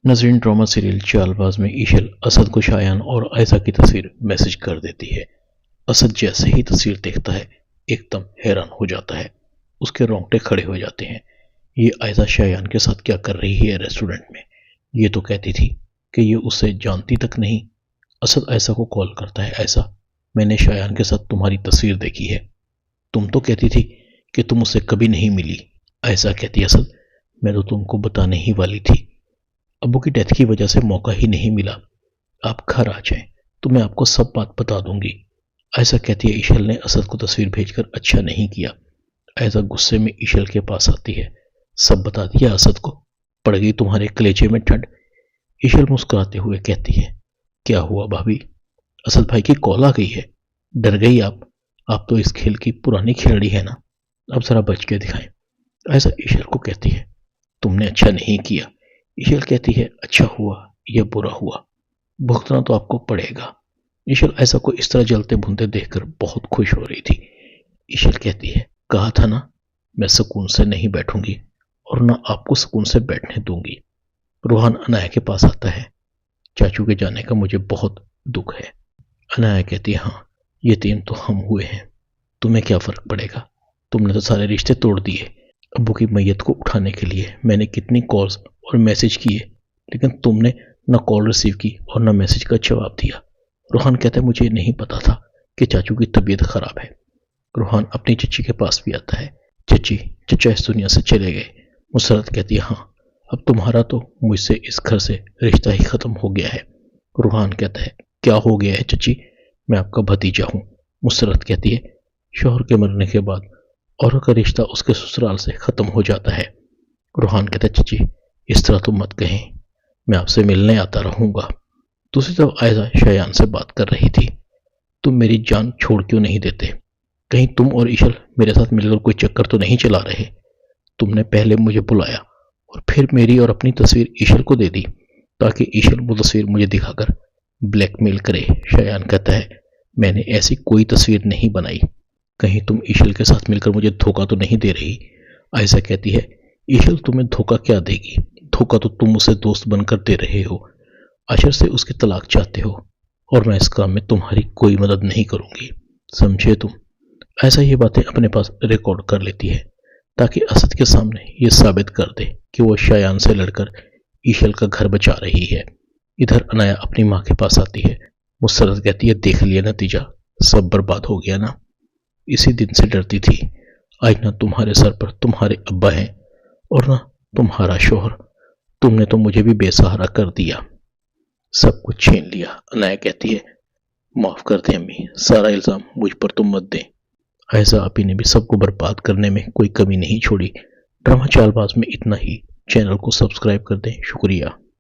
Nazreen drama serial چالباز میں ایشل اسد کو شایان اور عائزہ کی تصویر میسج کر دیتی ہے۔ اسد جیسے ہی تصویر دیکھتا ہے ایک دم حیران ہو جاتا ہے، اس کے رونگٹے کھڑے ہو جاتے ہیں۔ یہ عائزہ شایان کے ساتھ کیا کر رہی ہے ریسٹورنٹ میں؟ یہ تو کہتی تھی کہ یہ اسے جانتی تک نہیں۔ اسد عائزہ کو کال کرتا ہے، عائزہ میں نے شایان کے ساتھ تمہاری تصویر دیکھی ہے، تم تو کہتی تھی کہ تم اسے کبھی نہیں ملی۔ عائزہ کہتی ہے، اسد میں تو تم کو بتانے ہی والی تھی، ابو کی ڈیتھ کی وجہ سے موقع ہی نہیں ملا، آپ گھر آ جائیں تو میں آپ کو سب بات بتا دوں گی۔ عائزہ کہتی ہے ایشل نے اسد کو تصویر بھیج کر اچھا نہیں کیا۔ عائزہ غصے میں ایشل کے پاس آتی ہے، سب بتا دیا اسد کو، پڑ گئی تمہارے کلیجے میں ٹھنڈ۔ ایشل مسکراتے ہوئے کہتی ہے، کیا ہوا بھابھی، اسد بھائی کی کال آ گئی ہے، ڈر گئی آپ تو اس کھیل کی پرانی کھلاڑی ہے نا، اب ذرا بچ کے دکھائیں۔ عائزہ ایشل کو کہتی ہے، تم نے اچھا نہیں کیا۔ ایشل کہتی ہے، اچھا ہوا یا برا ہوا، بھگتنا تو آپ کو پڑے گا۔ ایشل عائزہ کو اس طرح جلتے بھنتے دیکھ کر بہت خوش ہو رہی تھی۔ ایشل کہتی ہے، کہا تھا نا میں سکون سے نہیں بیٹھوں گی اور نہ آپ کو سکون سے بیٹھنے دوں گی۔ روحان عنایا کے پاس آتا ہے، چاچو کے جانے کا مجھے بہت دکھ ہے۔ عنایا کہتی ہے، ہاں یتیم تو ہم ہوئے ہیں، تمہیں کیا فرق پڑے گا، تم نے تو سارے رشتے توڑ دیے۔ ابو کی میت کو اٹھانے کے لیے میں نے کتنی کالز اور میسج کیے، لیکن تم نے نہ کال ریسیو کی اور نہ میسج کا جواب دیا۔ روحان کہتا ہے، مجھے نہیں پتا تھا کہ چاچو کی طبیعت خراب ہے۔ روحان اپنی چچی کے پاس بھی آتا ہے، چچی چچا اس دنیا سے چلے گئے۔ مسرت کہتی ہے، ہاں اب تمہارا تو مجھ سے اس گھر سے رشتہ ہی ختم ہو گیا ہے۔ روحان کہتا ہے، کیا ہو گیا ہے چچی، میں آپ کا بھتیجا ہوں۔ مسرت کہتی ہے، شوہر کے مرنے کے بعد عورت کا رشتہ اس کے سسرال سے ختم ہو جاتا ہے۔ روحان کہتا ہے، چچی اس طرح تو مت کہیں، میں آپ سے ملنے آتا رہوں گا۔ دوسری طرف عائزہ شایان سے بات کر رہی تھی، تم میری جان چھوڑ کیوں نہیں دیتے، کہیں تم اور ایشل میرے ساتھ مل کر کوئی چکر تو نہیں چلا رہے؟ تم نے پہلے مجھے بلایا اور پھر میری اور اپنی تصویر ایشل کو دے دی تاکہ ایشل وہ تصویر مجھے دکھا کر بلیک میل کرے۔ شایان کہتا ہے، میں نے ایسی کوئی تصویر نہیں بنائی، کہیں تم ایشل کے ساتھ مل کر مجھے دھوکہ تو نہیں دے رہی؟ عائزہ کہتی ہے، ایشل تمہیں دھوکہ کیا دے گی، دھوکہ تو تم اسے دوست بن کر دے رہے ہو، عشر سے اس کی طلاق چاہتے ہو، اور میں اس کام میں تمہاری کوئی مدد نہیں کروں گی، سمجھے تم؟ ایسا یہ باتیں اپنے پاس ریکارڈ کر لیتی ہے تاکہ اسد کے سامنے یہ ثابت کر دے کہ وہ شایان سے لڑ کر ایشل کا گھر بچا رہی ہے۔ ادھر عنایا اپنی ماں کے پاس آتی ہے، مسرت کہتی ہے، دیکھ لیا نتیجہ، سب برباد ہو گیا نا، اسی دن سے ڈرتی تھی، آج نہ تمہارے سر پر تمہارے ابا ہیں اور نہ تمہارا شوہر، تم نے تو مجھے بھی بے سہارا کر دیا، سب کچھ چھین لیا۔ عنایا کہتی ہے، معاف کر دیں امی، سارا الزام مجھ پر تم مت دیں، عائزہ آپی نے بھی سب کو برباد کرنے میں کوئی کمی نہیں چھوڑی۔ ڈرامہ چالباز میں اتنا ہی، چینل کو سبسکرائب کر دیں، شکریہ۔